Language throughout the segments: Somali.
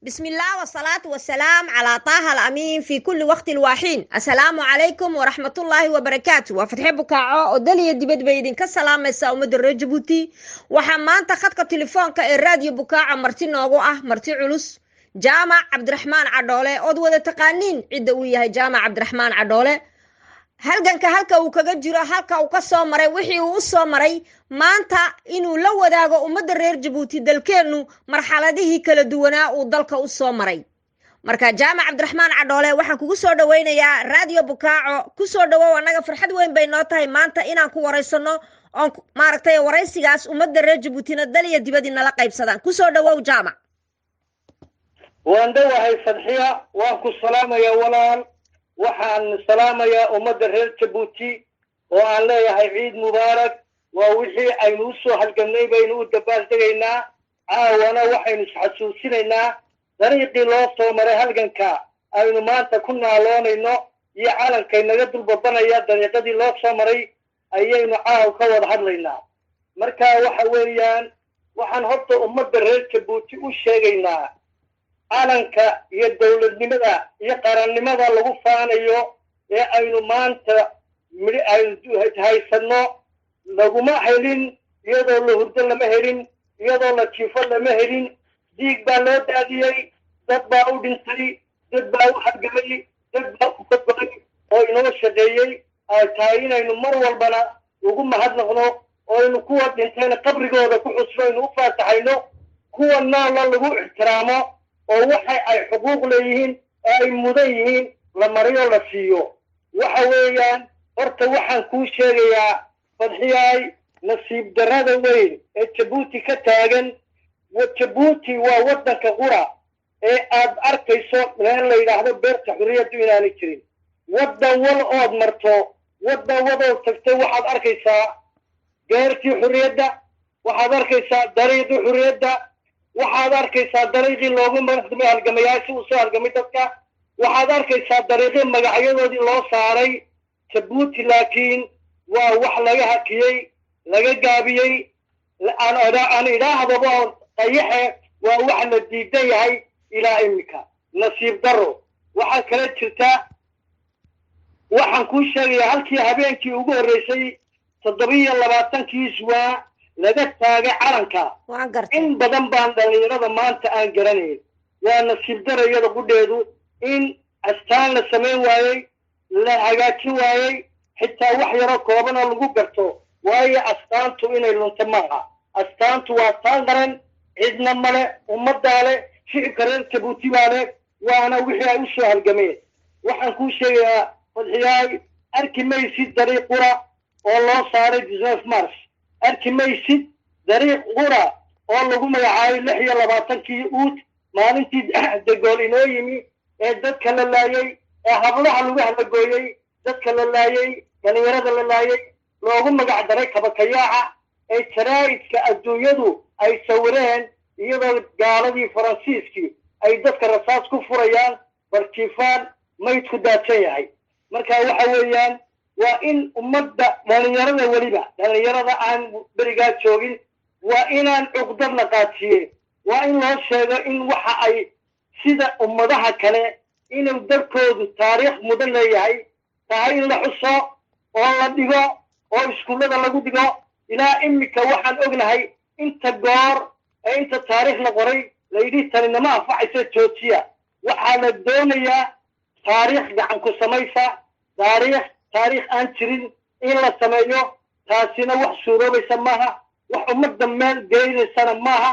بسم الله والصلاة والسلام على طه الأمين في كل وقت الواحين. السلام عليكم ورحمة الله وبركاته. وفتح بكاعو ودلي دبد بيدين كسلام مساء مدر جبوتي وحمان خدك تليفونك الراديو بكاعو مرتي نوغو مرتي علوس جامع عبد الرحمن عدولة أدوة تقانين عدوية جامع عبد الرحمن عدولة halka uu kaga jiro halka uu ka soo maray wixii uu soo maray maanta inuu la wadaago ummadda reer Djibouti dalkeenu marxaladihii kala duwanaa uu dalka u soo maray marka jaamac Cabdiraxmaan Cadoole waxaan kugu soo dhaweynayaa radio Bukaaco ku soo dhawow anaga farxad weyn bay noo tahay maanta inaan ku wareysano oo maaragtay wareysigaas ummadda reer Djiboutina daliya dibadina la qaybsadaan ku soo dhawow jaamac waan dhawahay fadxiya waan ku salaamayaa walaal waxaan salaamayaa ummadda reer Djibouti oo aan leeyahay ciid mubaarak waa wixii aynu u soo halgamnay baynu u dabaaldegaynaa caawana waxaynu isxasuusinaynaa dariiqii loo soo maray halganka aynu maanta ku naaloonayno iyo calankay naga dulbabanaya dariiqadii loo soo maray ayaynu caaw ka wada hadlaynaa marka waxa weeyaan waxaan horta ummadda reer Djibouti u sheegaynaa calanka iyo dawladnimada iyo qarannimada lagu faanayo ee aynu maanta haysano laguma helin iyadoo la hurdo lama helin iyadoo la jiifo lama helin diig baa loo daadiyey dad baa u dhintay dad baa u halgamay dad baa u badbaday oo inoo shaqeeyey ay tahay inaynu mar walbana ugu mahadnaqno oo aynu kuwa dhintayna qabrigooda ku xusno aynu u faataxayno kuwa noolna lagu ixtiraamo oo waxa ay xuquuq leeyihiin ay mudan yihiin la mariyo la siiyo waxa weeyaan horta waxaan kuu sheegayaa fadxiyaay nasiib darrada weyn ee Djibouti ka taagan Djibouti waa waddanka qura ee aad arkayso meel la yidhaahdo beerta xurriyaddu inaanay jirin waddan wal ood marto waddan wadood tagtay waxaad arkaysaa beertii xurriyadda waxaad arkaysaa dariiqii xurriyadda waxaad arkaysaa dariiqii loogu marxamay halgamayaashii uu soo halgamay dadka waxaad arkaysaa dariiqii magacyadoodii loo saaray Djibouti laakiin waa wax laga hakiyey laga gaabiyey aan idhaahdaba qayaxe waa wax la diidan yahay ilaa imika nasiib daro waxaa kala jirta waxaan kuu sheegayaa halkii habeenkii ugu horreysay 27 Juwan laga taagay calanka in badan baan dhalinyarada maanta aan garanayn waa nasiib daro iyada qudheedu in astaan la samayn waayey la hagaajin waayey xitaa wax yaro kooban oo lagu garto waayo astaantu inay lunto maaha astaantu waa taan qaran cidna male ummaddaa leh shicibka reer Djibouti baa leh waana wixii ay u soo halgameen waxaan kuu sheegayaa fadxiyaay arki maysid dariiq qura oo loo saaray 19 Mars arki maysid dariiq qura oo lagu magacaabay 26 Août maalintii degool inoo yimi ee dadka la laayay ee hablaha lagu halagooyay dadka la laayay dhalinyarada la laayay loogu magac daray kabakayaaca ee jaraa'idka adduunyadu ay sawireen iyadoo gaaladii Faransiiskii ay dadka rasaas ku furayaan barkiifaan maydku daadsan yahay marka waxa weeyaan waa in ummadda dhalinyarada weliba dhalinyarada aan berigaa joogin waa inaan cuqdad la qaadsiiyeen waa in loo sheego in waxa ay sida ummadaha kale inuu dalkoodu taariikh mudan leeyahay tahay in la xuso oo la dhigo oo iskuullada lagu dhigo ilaa imika waxaan ognahay inta goor ee inta taariikh la qoray la yidhi tani nama anfacaysa joojiya waxaa la doonayaa taariikh gacan ku samaysa taariikh aan jirin in la sameeyo taasina wax suuroobaysa maaha wax ummadda meel geynaysana maaha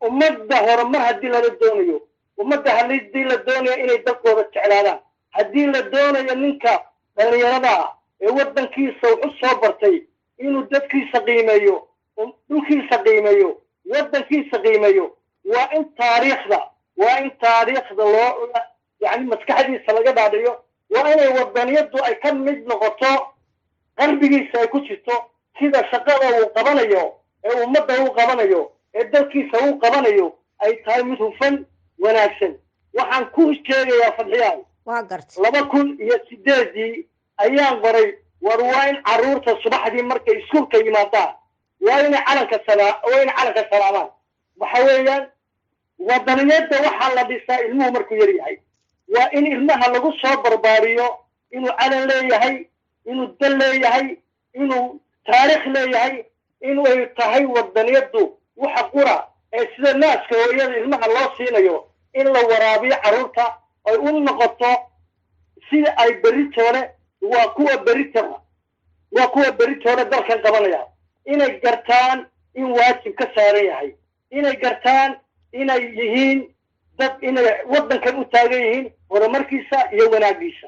ummadda horumar haddii lala doonayo ummadda haddii la doonayo inay dadkooda jeclaadaan haddii la doonayo ninka dhalinyarada ee waddankiisa wax u soo bartay inuu dadkiisa qiimeeyo dhulkiisa qiimeeyo waddankiisa qiimeeyo waa in taariikhda loo yani maskaxdiisa laga dhaadhiyo waa inay waddaniyadu ay ka mid noqoto qalbigiisa ay ku jirto sida shaqada uu qabanayo ee ummadda uu qabanayo ee dalkiisa uu qabanayo ay tahay mid hufan wanaagsan waxaan ku sheegayaa fadxiyaal waa gartay 2008 ayaan qoray war waa in caruurta subaxdii markay iskuulka yimaadaan waa in calanka salaamaan waxa weeyaan wadaniyadda waxaa la dhisaa ilmuhu markuu yar yahay waa in ilmaha lagu soo barbaariyo inuu calan leeyahay inuu dal leeyahay inuu taariikh leeyahay inuu ay tahay wadaniyaddu waxa qura ee sida naaska hooyada ilmaha loo siinayo in la waraabiyo carruurta ay u noqoto sida ay beritoole waa kuwa beritoole dalkan qabanaya inay gartaan in waajib ka saaran yahay inay gartaan inay yihiin dad inay waddankan u taagan yihiin horumarkiisa iyo wanaagiisa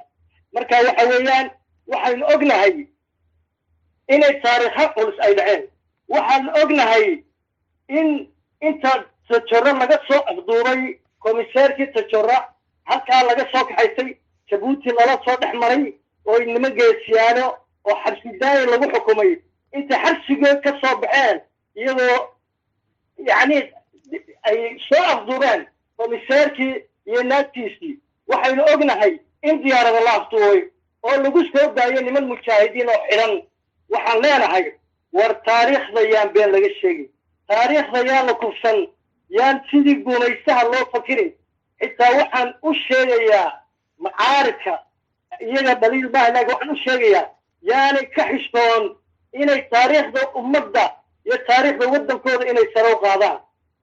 marka waxa weeyaan waxaynu ognahay inay taariikha culus ay dhaceen waxaan ognahay in inta tajorro laga soo afduubay komisaarkii tajorra halkaa laga soo kaxaysay jabuuti lala soo dhex maray oo niman geesiyaano oo xabsidaaya lagu xukumay inta xabsigood ka soo baxeen iyadoo yacni ay soo afduubeen komisaarkii iyo naagtiisii waxaynu ognahay in diyaarada la afduubay oo lagu soo daayo niman mujaahidiin oo xidhan waxaan leenahay war taariikhda yaan been laga sheegin taariikhda yaan la kufsan yaan sidii gumaystaha loo fakirin xitaa waxaan u sheegayaa macaaridka iyaga dhaliil maaha laakiin waxaan u sheegayaa yaanay ka xishoon inay taariikhda ummadda iyo taariikhda waddankooda inay sare u qaadaan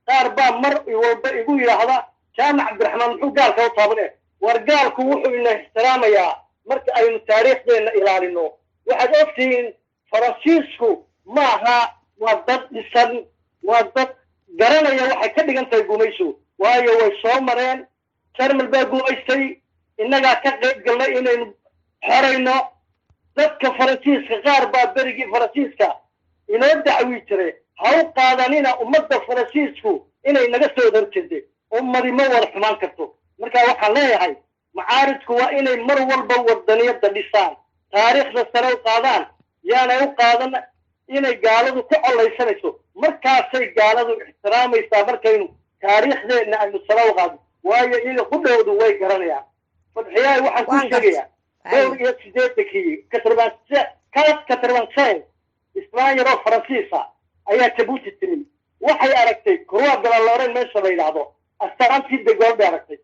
qaar baa mar walba igu yidhaahda jaamac cabdiraxmaan muxuu gaalka u taabane war gaalku wuxuu ina ixtiraamayaa marka aynu taariikhdeenna ilaalino waxaad ogtihiin faransiisku maaha waa dad dhisan waa dad garanaya waxay ka dhigan tahay gumayso waayo way soo mareen jarmal baa gumaystay innagaa ka qayb galnay inaynu xorayno dadka faransiiska qaar baa berigii faransiiska inoo dacwi jiray ha u qaadanina ummadda faransiisku inay naga soo horjeeday ummadi ma wada xumaan karto marka waxaan leeyahay macaaridku waa inay mar walba wadaniyadda dhisaan taariikhda sare u qaadaan yaanay u qaadan inay gaaladu ku collaysanayso markaasay gaaladu ixtiraamaysaa markaynu taariikhdeenna aynu sare u qaadno waayo iyaga ku dhowdu way garanayaan fadxiyahay waxaan ku sheegayaa dhowr iyo sideetankii katarbansayn islaan yaroo faransiisa ayaa jabuuti timi waxay aragtay kurwaa galalooren meesha la yidhaahdo astaantii degool bay aragtay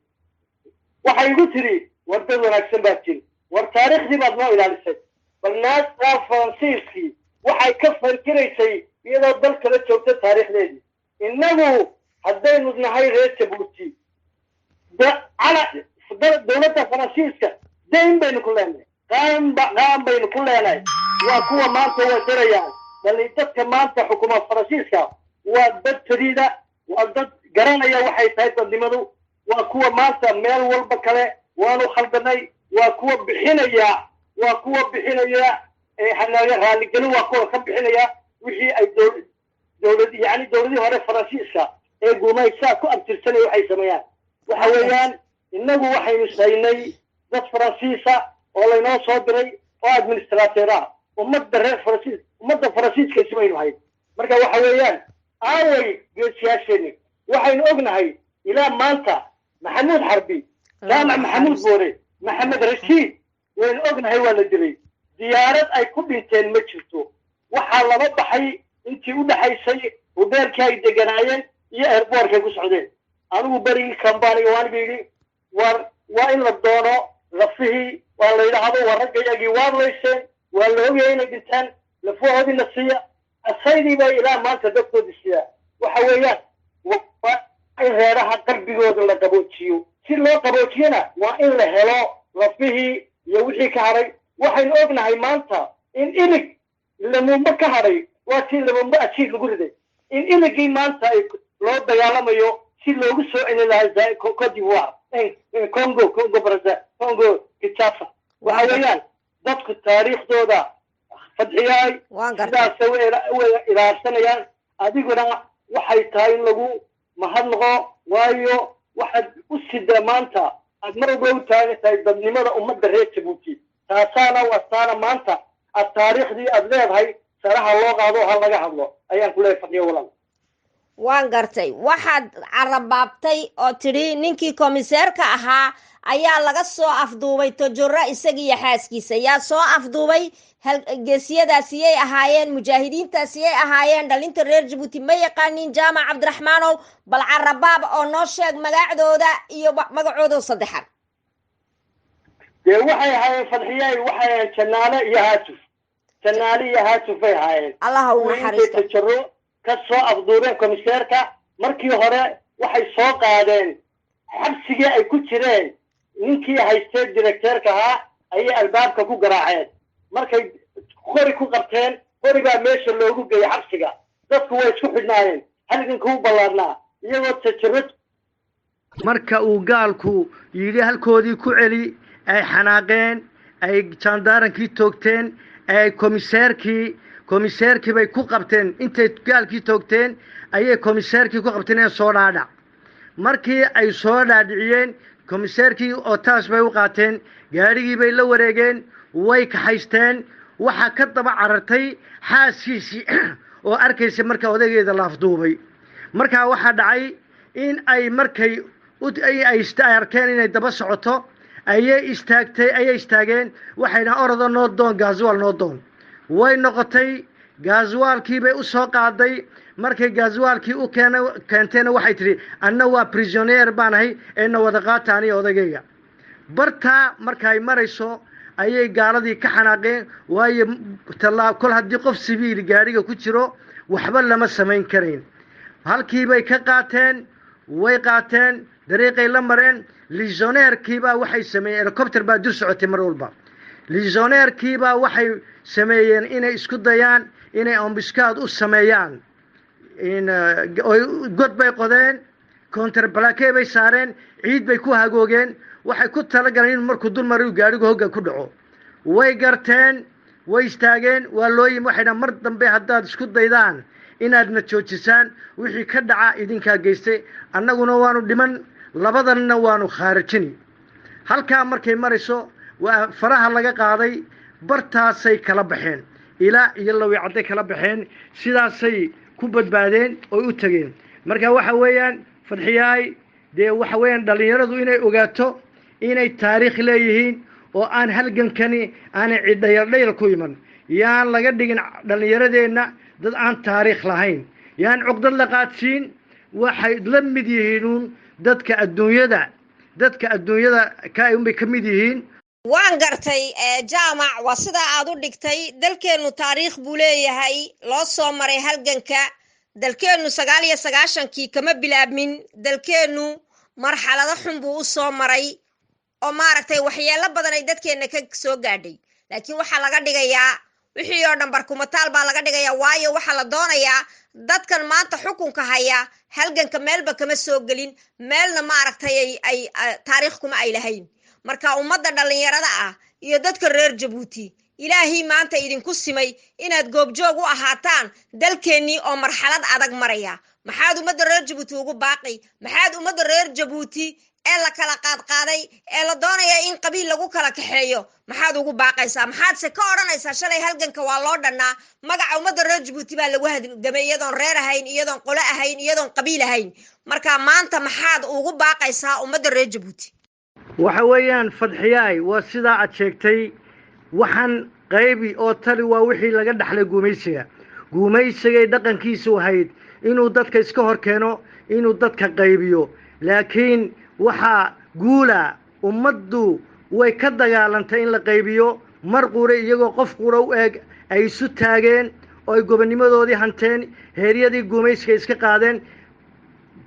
waxay igu tiri war dad wanaagsan baad jiri war taariikhdii baad noo ilaalisay bal naastaa faransiiskii waxay ka fankiraysay iyadoo dal kala joogta taariikhdeedii innagu haddaynu nahay reer jabuuti dowladda faransiiska dayn baynu ku leenahay qaan baynu ku leenahay waa kuwa maanta waa darayaan dadka maanta xukuma faransiiska waa dad fadiida waa dad garanaya waxay tahay dadnimadu waa kuwa maanta meel walba kale waanu khaldanay waa kuwa bixinaya hanaaga raaligelin waa kuwa ka bixinaya wixii ay dowladii hore faransiiska ee gumaysaa ku abtirsanaya waxay sameeyaan waxa weeyaan innagu waxaynu saynay dad faransiisa oo laynoo soo diray oo administrateer ah ummadda faransiiska ismaynu hayn marka waxa weeyaan aaway geesiyaasheeni waxaynu ognahay ilaa maanta maxamuud xarbi jaamac maxamuud boore maxamed rashiid waynu ognahay waa la dilay diyaarad ay ku dhinteen ma jirto waxaa laba baxay intii u dhaxaysay hobeelkii ay deganaayeen iyo airboortkay ku socdeen anigu berigii kambaniga waan yidhi waa in la doono lafihii waa la yidhaahdo waa raggayagii waad layseen waa la ogyahay inay dhintaan lafahoodii la siiya asaydii bay ilaa maanta dadkoodii siiyaa waxa weeyaan waa in reeraha qalbigooda la qaboojiyo si loo qaboojiyana waa in la helo lafihii iyo wixii ka hadhay waxaynu ognahay maanta in ilig lamumbo ka hadhay waa si lamumbo ajiid lagu riday in iligii maanta ay loo dagaalamayo si loogu soo celin lahaa Cote d'Ivoire Congo Kinshasa waxa weeyaan dadku taariikhdooda fadxiyaay sidaas way ilaarsanayaan adiguna waxay tahay in lagu mahadnaqo waayo waxaad u sidaa maanta aad mar walba u taagan tahay dadnimada ummadda reer jabuuti taasaana maanta aad taariikhdii aad leedahay saraha loo qaado ha laga hadlo ayaan ku leeyahay fadhiyo walaal waan gartay waxaad carabaabtay oo tidhi ninkii komiseerka ahaa ayaa laga soo afduubay tojoro isagii iyo xaaskiisa yaa soo afduubay geesiyadaasi yay ahaayeen mujaahidiintaasi yay ahaayeen dhalinta reer jabuuti ma yaqaanin jaamac cabdiraxmaanow bal carabaab oo noo sheeg magacdooda iyo magacooda saddexaad dee waxay ahaayeen fadxiyay waxay ahaayeen janaale iyo haatuf bay ahaayeen allaha u naxariisto tojoro ka soo afduubeen komiseerka markii hore waxay soo qaadeen xabsigii ay ku jireen ninkii haystee directeerka ahaa ayay albaabka ku garaaceen markay qori ku qabteen qori baa meesha loogu geeyey xabsiga dadku way isku xidhnaayeen halganka u ballaarnaa iyagoo tajaro marka uu gaalku yidhi halkoodii ku celi ay xanaaqeen ay jandaarankii toogteen ay komiseerkii bay ku qabteen intay gaalkii toogteen ayay komiseerkii ku qabteen ee soo dhaadhac markii ay soo dhaadhiciyeen komiseerkii oo taas bay u qaateen gaadhigii bay la wareegeen way kaxaysteen waxaa ka daba carartay xaaskiisii oo arkaysa marka odaygeeda la afduubay markaa waxaa dhacay in ay markay ay arkeen inay daba socoto ayay istaageen waxay dhahan orodo noo doon gaaswaal noo doon way noqotay gaaswaalkii bay u soo qaaday markay gaaswaalkii u keenteena waxay tidhi anna waa prisoneer baan ahay eena wada qaata aniga odagayga bartaa markaay marayso ayay gaaladii ka xanaaqeen waayo kol haddii qof sibiil gaadhiga ku jiro waxba lama samayn karayn halkiibay ka qaateen way qaateen dariiqay la mareen lisoneerkiibaa waxay sameeyeen helicopter baa dul socotay mar walba lisoneerkiibaa waxay sameeyeen inay isku dayaan inay ombiskaad u sameeyaan god bay qodeen counterbalake bay saareen ciid bay ku hagoogeen waxay ku talagaleen in markuu dul mariu gaadhigu hogga ku dhaco way garteen way istaageen waa loo yimi waxay dhahan mar dambe haddaad isku daydaan inaadna joojisaan wixii ka dhaca idinkaa geystay annaguna waanu dhiman labadanna waanu khaarajini halkaa markay marayso waa faraha laga qaaday bartaasay kala baxeen ilaa iyo lawicadday kala baxeen sidaasay ku badbaadeen oy u tegeen marka waxa weeyaan fadxiyaay dee waxa weeyaan dhallinyaradu inay ogaato inay taariikh leeyihiin oo aan halgankani aanay cidhayaldhayl ku iman yaan laga dhigin dhallinyaradeenna dad aan taariikh lahayn yaan cuqdad la qaadsiin waxay la mid yihiinuun dadka adduunyada unbay ka mid yihiin waan gartay jaamac waa sidaa aad u dhigtay dalkeennu taariikh buu leeyahay loo soo maray halganka dalkeennu 99kii kama bilaabmin dalkeennu marxalado xun buu u soo maray oo maaragtay waxyeelo badan ay dadkeenna ka soo gaadhay laakiin waxaa laga dhigayaa wixii oo dhan barkumataal baa laga dhigayaa waayo waxaa la doonayaa dadkan maanta xukunka haya halganka meelba kama soo gelin meelna maaragtay ay taariikh kuma ay lahayn marka ummadda dhallinyarada ah iyo dadka reer jabuuti ilaahay maanta idinku simay inaad goobjoog u ahaataan dalkeennii oo marxalad adag maraya maxaad ummadda reer jabuuti ugu baaqi maxaad ummadda reer jabuuti ee la kala qaadqaaday ee la doonaya in qabiil lagu kala kaxeeyo maxaad ugu baaqaysaa maxaadse ka odhanaysaa shalay halganka waa loo dhannaa magaca ummadda reer jabuuti baa lagu hadgamay iyadoon reer ahayn iyadoon qolo ahayn iyadoon qabiil ahayn marka maanta maxaad ugu baaqaysaa ummadda reer jabuuti waxa weeyaan fadxiyaay waa sidaa aad sheegtay waxaan qaybi oo tali waa wixii laga dhaxlay gumaysigay dhaqankiisu ahayd inuu dadka iska hor keeno inuu dadka qaybiyo laakiin waxaa guula ummaddu way ka dagaalantay in la qaybiyo mar qura iyagoo qof qura u eeg ay isu taageen oo ay gobonnimadoodii hanteen heeryadii gumaysiga iska qaadeen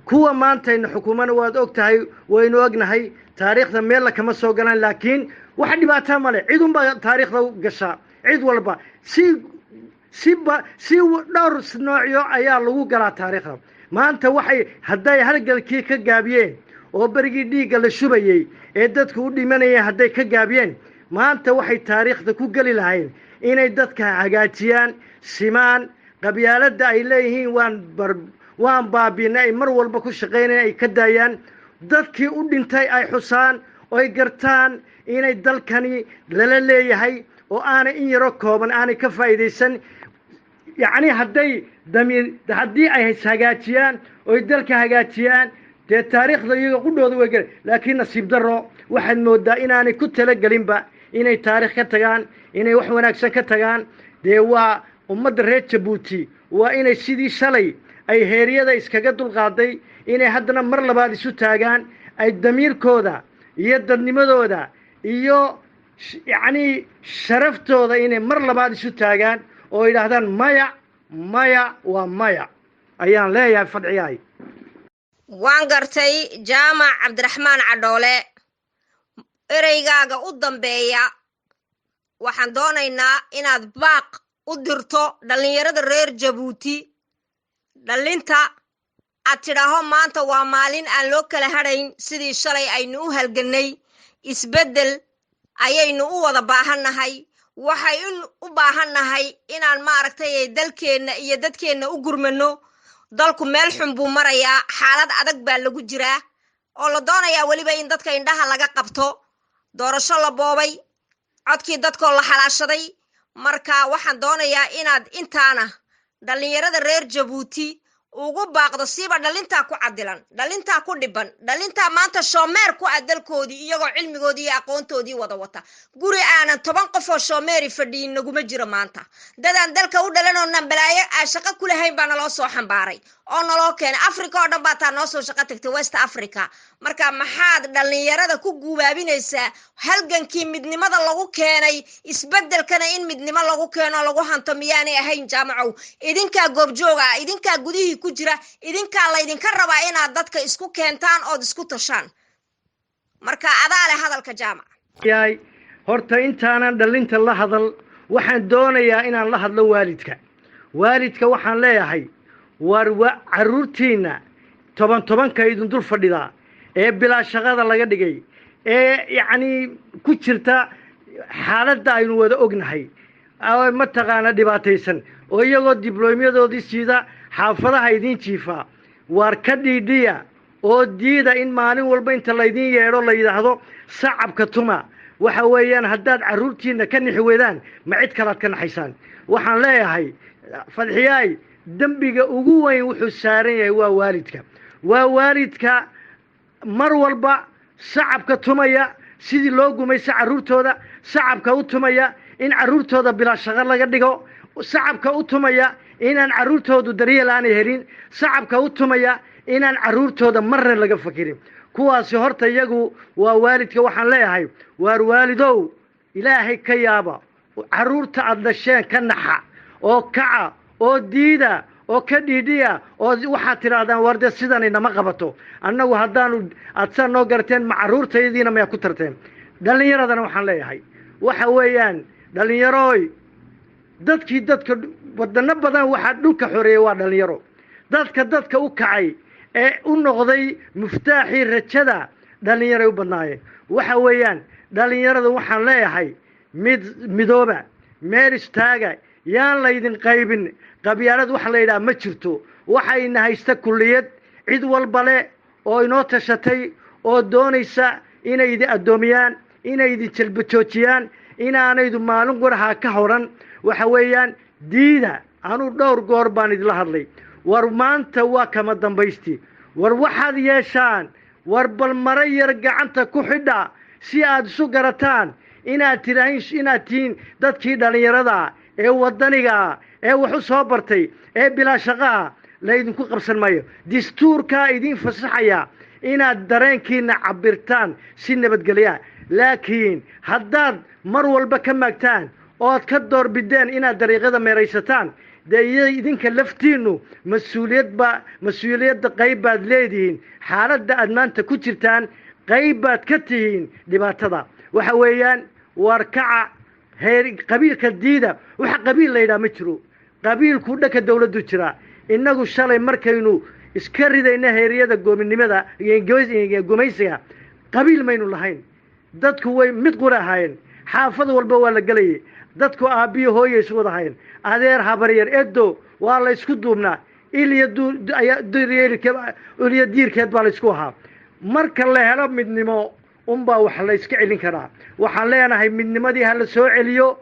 kuwa maantayna xukuumana waad og tahay waynu ognahay taariikhda meella kama soo galaan laakiin wax dhibaataa male cid unbaa taariikhda gashaa cid walba si dhowr noocyo ayaa lagu galaa taariikhda maanta waxay hadday halgalkii ka gaabiyeen oo berigii dhiigga la shubayey ee dadku u dhimanayeen hadday ka gaabiyeen maanta waxay taariikhda ku geli lahayn inay dadka hagaajiyaan simaan qabyaaladda ay leeyihiin waan baabiina ay mar walba ku shaqaynayn ay ka daayaan dadkii u dhintay ay xusaan oy gartaan inay dalkani lala leeyahay oo aanay in yaro kooban aanay ka faa'iidaysan yacni haddii ay hagaajiyaan oy dalka hagaajiyaan dee taariikhda iyaga qudhooda way gala laakiin nasiib darro waxaad moodaa inaanay ku talagelinba inay taariikh ka tagaan inay wax wanaagsan ka tagaan dee waa ummadda reer jabuuti waa inay sidii shalay ay heeryada iskaga dulqaaday inay haddana mar labaad isu taagaan ay damiirkooda iyo dadnimadooda iyo yacnii sharaftooda inay mar labaad isu taagaan oo yidhaahdaan maya maya waa maya ayaan leeyahay fadciyahay waan gartay jaamac cabdiraxmaan cadhoole ereygaaga u dambeeya waxaan doonaynaa inaad baaq u dirto dhallinyarada reer jabuuti dhallinta aad tidhaaho maanta waa maalin aan loo kala hadhayn sidii shalay aynu u halgannay isbeddel ayaynu u wada baahannahay waxay u baahannahay inaan maaragtay dalkeenna iyo dadkeenna u gurmano dalku meel xun buu marayaa xaalad adag baa lagu jiraa oo la doonayaa weliba in dadka indhaha laga qabto doorasho la boobay codkii dadkoo la xalaashaday marka waxaan doonayaa inaad intaana dhallinyarada reer jabuuti ugu baaqdo siiba dhalintaa ku cadilan dhalintaa ku dhiban dhalintaa maanta shoomeer ku ah dalkoodii iyagoo cilmigoodii iyo aqoontoodii wada wata guri aanan 10 qof oo shoomeeri fadhiyin naguma jiro maanta dadaan dalka u dhalanoo nambalaayo aan shaqo ku lahayn baa naloo soo xambaaray oo naloo keenay africa oo dhan baa taa noo soo shaqo tagtay west africa marka maxaad dhalinyarada ku guubaabinaysaa halgankii midnimada lagu keenay isbedelkana in midnimo lagu keeno lagu hanto miyaanay ahayn jaamacow idinkaa goobjooga idinkaa gudihii ku jira idinkaa laydinka rabaa inaad dadka isku keentaan ood isku tashaan marka adaa leh hadalka jaamac yahay horta intaanan dhalinta la hadal waxaan doonayaa inaan la hadlo waalidka waxaan leeyahay war caruurtiina 10 idin dul fadhida ee bilaa shaqada laga dhigay ee yacni ku jirta xaaladda aynu wada ognahay ma taqaana dhibaataysan oo iyagoo dibloomyadoodii sida xaafadaha idin jiifa war ka dhiidhiya oo diida in maalin walba inta laydin yeedho la yidhaahdo sacabka tuma waxa weeyaan haddaad caruurtiina ka nixi weydaan ma cid kalaad ka naxaysaan waxaan leeyahay fadxiyaay dembiga ugu weyn wuxuu saaran yahay waa waalidka mar walba sacabka tumaya sidii loo gumaysa caruurtooda sacabka u tumaya in caruurtooda bilaa shaqo laga dhigo sacabka u tumaya inaan caruurtoodu daryeel aanay helin sacabka u tumaya inaan caruurtooda marna laga fakirin kuwaasi horta iyagu waa waalidka waxaan leeyahay waar waalidow ilaahay ka yaaba caruurta aad dhasheen ka naxa oo kaca oo diida oo ka dhiidhiya oo waxaad tidhaahdaan warde sidan inama qabato annagu haddaanu aadsaa noo garteen ma caruurtaydiina mayaa ku tarteen dhallinyaradana waxaan leeyahay waxa weeyaan dhallinyarooy dadka wadano badan waxaa dhulka xoreeyey waa dhallinyaro dadka u kacay ee u noqday muftaaxii rajada dhallinyaray u badnaayeen waxa weeyaan dhallinyarada waxaan leeyahay midooba meel istaaga yaan laydin qaybin qabyaalad waxa la yidhaha ma jirto waxayna haysta kulliyad cid walba leh oo inoo tashatay oo doonaysa inay idin addoomiyaan inay idin jalbajoojiyaan inaanaydu maalin qurahaa ka horan waxa weeyaan diida anuu dhowr goor baan idinla hadlay war maanta waa kama dambaystii war waxaad yeeshaan war bal maro yar gacanta ku xidha si aad isu garataan inaad tihiin dadkii dhallinyarada ee waddaniga ee wax u soo bartay ee bilaa shaqaa laydinku qabsan maayo dastuurkaa idiin fasaxaya inaad dareenkiina cabirtaan si nabadgelya laakiin haddaad mar walba ka maagtaan ood ka doorbideen inaad dariiqada meeraysataan dee idinka laftiinnu mas-uuliyadda qayb baad leedihiin xaaladda aad maanta ku jirtaan qayb baad ka tihiin dhibaatada waxa weeyaan war kaca qabiilka diida waxa qabiil la yidhaha ma jiro qabiilku dhanka dawladdu jiraa innagu shalay markaynu iska ridayna heeryada goominimada gumaysiga qabiil maynu lahayn dadku way mid qura ahaayeen xaafad walba waa la gelayay dadku aabbiyo hooya isu wada ahaayeen adeer habaryar edo waa la isku duubnaa ilya diirkeed baa la isku ahaa marka la helo midnimo unbaa wax la iska celin karaa waxaan leenahay midnimadii ha la soo celiyo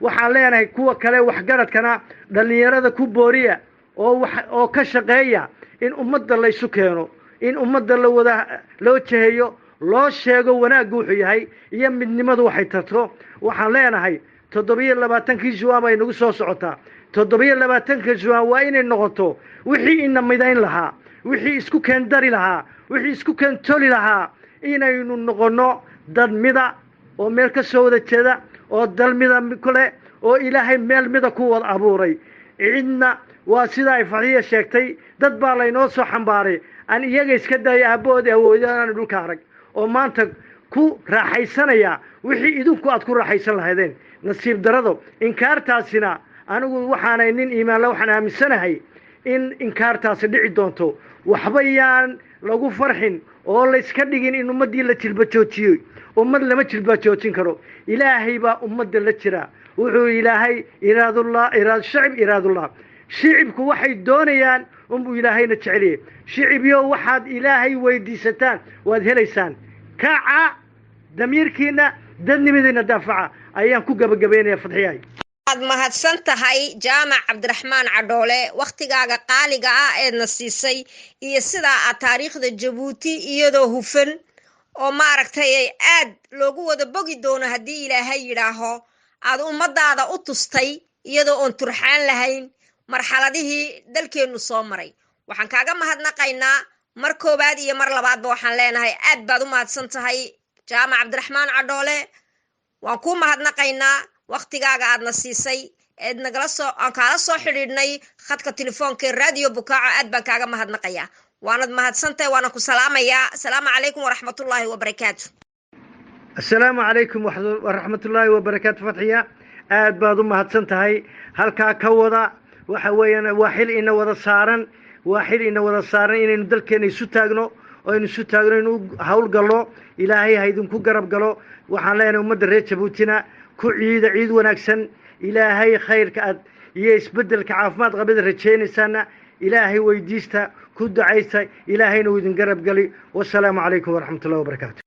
waxaan leenahay kuwa kale waxgaradkana dhallinyarada ku booriya oo ka shaqeeya in ummadda la isu keeno in ummadda loo jeheeyo loo sheego wanaaggu wuxuu yahay iyo midnimadu waxay tarto waxaan leenahay 27 Juwan bay nagu soo socotaa 27 Juwan waa inay noqoto wixii ina midayn lahaa wixii isku keen dari lahaa wixii isku keen toli lahaa inaynu noqono dad mida oo meel ka soo wada jeeda oo dal mida kale oo ilaahay meel mida ku wada abuuray cidna waa sida ay Fadhiya sheegtay dad baa la inoo soo xambaaray aan iyaga iska day aabood awoodaan dhulka arag oo maanta ku raaxaysanaya wixii idinku aad ku raaxaysan lahaydeen nasiib darado inkaartaasina anigu waxaan nin iimaan la waxaan aaminsanahay in inkaartaasi dhici doonto waxba yaan lagu farxin oo la iska dhigin in ummadii la jilba joojiyay ummad lama jilba joojin karo ilaahay baa ummadda la jira wuxuu ilaahay iraad shacib shicibku waxay doonayaan umbu ilaahayna jeceliye shicibyo waxaad ilaahay weydiisataan waad helaysaan kaca damiirkiina dadnimadiina daafaca ayaan ku gabagabeynaya Fadhiyay aad mahadsan tahay Jaamac Cabdiraxmaan Cadhoole waqtigaaga qaaliga ah ee nasiisay iyo sida aad taariikhda Jabuuti iyadoo hufan oo maaragtay ay aad loogu wada bogi doono hadii ilaahay yiraaho aad ummadaada u tustay iyadoo on turxaan lahayn marxaladihii dalkeenu soo maray waxaan kaaga mahadnaqaynaa mar koobaad iyo mar labaadba waxaan leenahay aad baad u mahadsan tahay Jaamac Cabdiraxmaan Cadhoole waan ku mahadnaqaynaa waqtigaaga aad nasiisay eed nagala soo aan kala soo xiriirnay khadka telefoonka radio Bukaaco aad baan kaaga mahadnaqayaa waanad mahadsantahay waana ku salaamayaa assalaamu calaykum waraxmatullaahi wabarakaatuh assalaamu calaykum waraxmatullaahi wabarakaatuh Fadhiya aad baad u mahadsantahay halka ka wada waxa weeyaan waa xil ina wada saaran inaynu dalkeena isu taagno oo aynu isu taagno inuu hawl galo ilaahay ha idinku garab galo waxaan leenahay ummadda reer Jabuutina ku ciid wanaagsan ilaahay khayrka aad iyo isbedelka caafimaad qabida rajaynaysana ilaahay weydiista ku ducaysta ilaahayna idin garab gali wassalaamu calaykum waraxmatullaahi wabarakaatuh